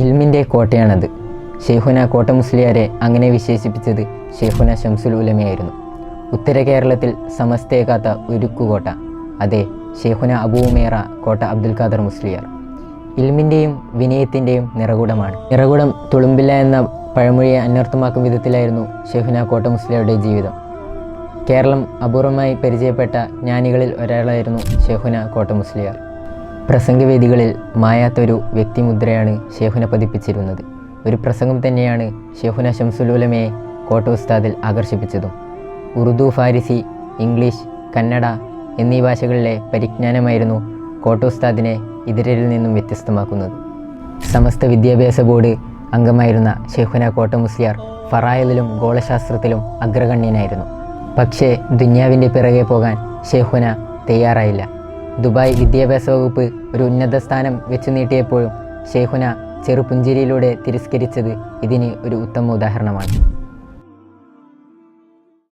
ഇൽമിൻ്റെ കോട്ടയാണത്. ഷെയ്ഖുന കോട്ട മുസ്ലിയാരെ അങ്ങനെ വിശേഷിപ്പിച്ചത് ഷെയ്ഖുന ശംസുൽ ഉലമയായിരുന്നു. ഉത്തര കേരളത്തിൽ സമസ്തയേക്കാത്ത ഉരുക്കുകോട്ട, അതെ, ഷെയ്ഖുന അബൂ ഉമൈറ കോട്ട അബ്ദുൽ ഖാദർ മുസ്ലിയാർ. ഇൽമിൻ്റെയും വിനയത്തിൻ്റെയും നിറകുടമാണ്. നിറകുടം തുളുമ്പില്ല എന്ന പഴമൊഴിയെ അന്വർത്ഥമാക്കും വിധത്തിലായിരുന്നു ഷെയ്ഖുന കോട്ട മുസ്ലിയാരുടെ ജീവിതം. കേരളം അപൂർവമായി പരിചയപ്പെട്ട ജ്ഞാനികളിൽ ഒരാളായിരുന്നു ഷെയ്ഖുന കോട്ട മുസ്ലിയാർ. പ്രസംഗവേദികളിൽ മായാത്തൊരു വ്യക്തിമുദ്രയാണ് ഷെയ്ഖുന പതിപ്പിച്ചിരുന്നത്. ഒരു പ്രസംഗം തന്നെയാണ് ഷെയ്ഖുന ശംസുൽ ഉലമയെ കോട്ട ഉസ്താദിൽ ആകർഷിപ്പിച്ചതും. ഉറുദു, ഫാരിസി, ഇംഗ്ലീഷ്, കന്നഡ എന്നീ ഭാഷകളിലെ പരിജ്ഞാനമായിരുന്നു കോട്ട ഉസ്താദിനെ ഇതരരിൽ നിന്നും വ്യത്യസ്തമാക്കുന്നത്. സമസ്ത വിദ്യാഭ്യാസ ബോർഡ് അംഗമായിരുന്ന ഷെയ്ഖുന കോട്ട മുസ്ലിയാർ ഫറായിലിലും ഗോളശാസ്ത്രത്തിലും അഗ്രഗണ്യനായിരുന്നു. പക്ഷേ ദുന്യാവിൻ്റെ പിറകെ പോകാൻ ഷെയ്ഖുന തയ്യാറായില്ല. ദുബായ് വിദ്യാഭ്യാസ വകുപ്പ് ഒരു ഉന്നത സ്ഥാനം വെച്ചു നീട്ടിയപ്പോഴും ഷെയ്ഖുന ചെറുപുഞ്ചിരിയിലൂടെ തിരസ്കരിച്ചത് ഇതിന് ഒരു ഉത്തമ ഉദാഹരണമാണ്.